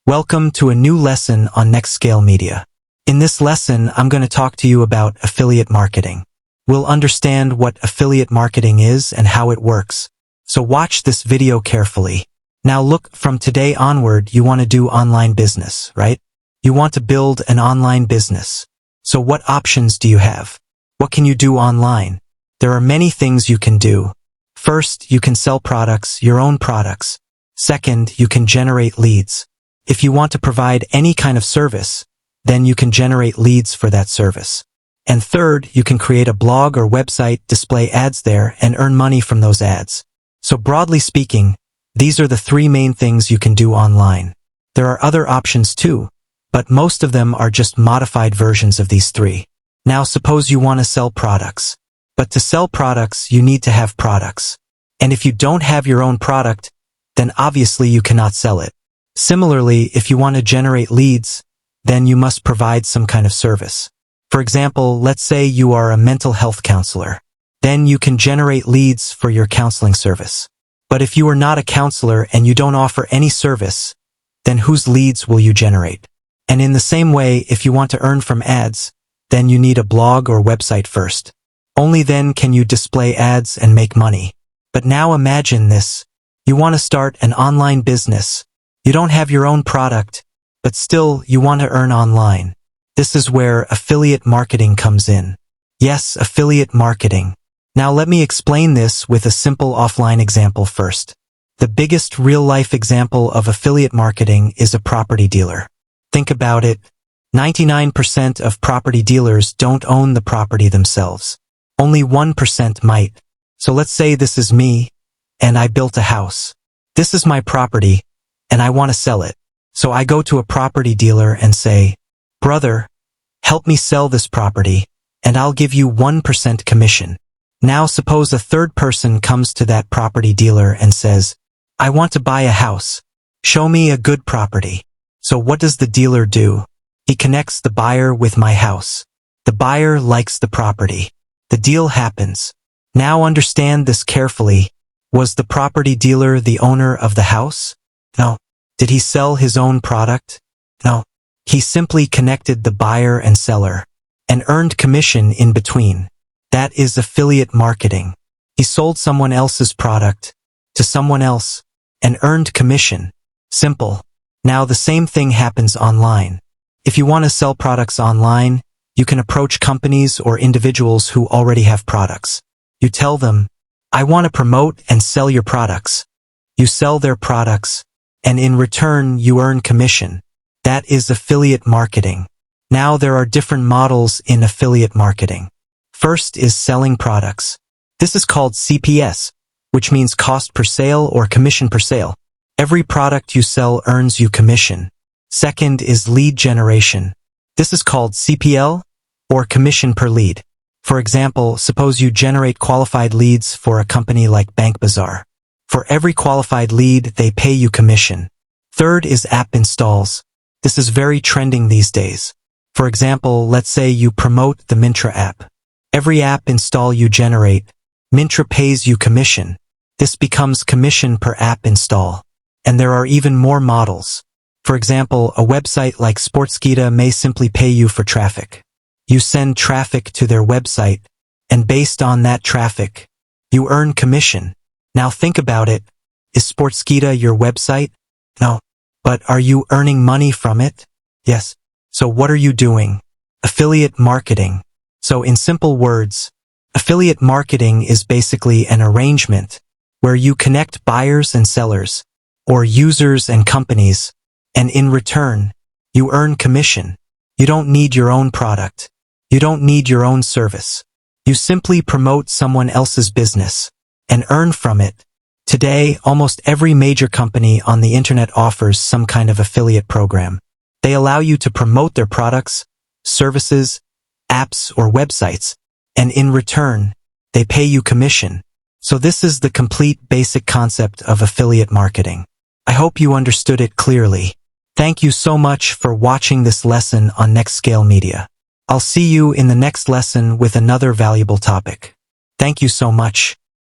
Welcome to a new lesson on Nextscale Media. In this lesson, I'm going to talk to you about affiliate marketing. We'll understand what affiliate marketing is and how it works. So watch this video carefully. Now look, from today onward, you want to do online business, right? You want to build an online business. So what options do you have? What can you do online? There are many things you can do. First, you can sell products, your own products. Second, you can generate leads. If you want to provide any kind of service, then you can generate leads for that service. And third, you can create a blog or website, display ads there, and earn money from those ads. So broadly speaking, these are the three main things you can do online. There are other options too, but most of them are just modified versions of these three. Now suppose you want to sell products. But to sell products, you need to have products. And if you don't have your own product, then obviously you cannot sell it. Similarly, if you want to generate leads, then you must provide some kind of service. For example, let's say you are a mental health counselor. Then you can generate leads for your counseling service. But if you are not a counselor and you don't offer any service, then whose leads will you generate? And in the same way, if you want to earn from ads, then you need a blog or website first. Only then can you display ads and make money. But now imagine this. You want to start an online business. You don't have your own product, but still you want to earn online. This is where affiliate marketing comes in. Yes, affiliate marketing. Now let me explain this with a simple offline example first. The biggest real-life example of affiliate marketing is a property dealer. Think about it. 99% of property dealers don't own the property themselves. Only 1% might. So let's say this is me, and I built a house. This is my property, and I want to sell it. So I go to a property dealer and say, "Brother, help me sell this property, and I'll give you 1% commission." Now suppose a third person comes to that property dealer and says, "I want to buy a house. Show me a good property." So what does the dealer do? He connects the buyer with my house. The buyer likes the property. The deal happens. Now understand this carefully. Was the property dealer the owner of the house? No. Did he sell his own product? No. He simply connected the buyer and seller and earned commission in between. That is affiliate marketing. He sold someone else's product to someone else and earned commission. Simple. Now the same thing happens online. If you want to sell products online, you can approach companies or individuals who already have products. You tell them, "I want to promote and sell your products." You sell their products, and in return you earn commission. That is affiliate marketing. Now there are different models in affiliate marketing. First is selling products. This is called CPS, which means cost per sale or commission per sale. Every product you sell earns you commission. Second is lead generation. This is called CPL, or commission per lead. For example, suppose you generate qualified leads for a company like Bank Bazaar. For every qualified lead, they pay you commission. Third is app installs. This is very trending these days. For example, let's say you promote the Myntra app. Every app install you generate, Myntra pays you commission. This becomes commission per app install. And there are even more models. For example, a website like Sportskeeda may simply pay you for traffic. You send traffic to their website, and based on that traffic, you earn commission. Now think about it. Is Sportskeeda your website? No. But are you earning money from it? Yes. So what are you doing? Affiliate marketing. So in simple words, affiliate marketing is basically an arrangement where you connect buyers and sellers, or users and companies, and in return, you earn commission. You don't need your own product. You don't need your own service. You simply promote someone else's business and earn from it. Today, almost every major company on the internet offers some kind of affiliate program. They allow you to promote their products, services, apps, or websites, and in return, they pay you commission. So this is the complete basic concept of affiliate marketing. I hope you understood it clearly. Thank you so much for watching this lesson on Nextscale Media. I'll see you in the next lesson with another valuable topic. Thank you so much.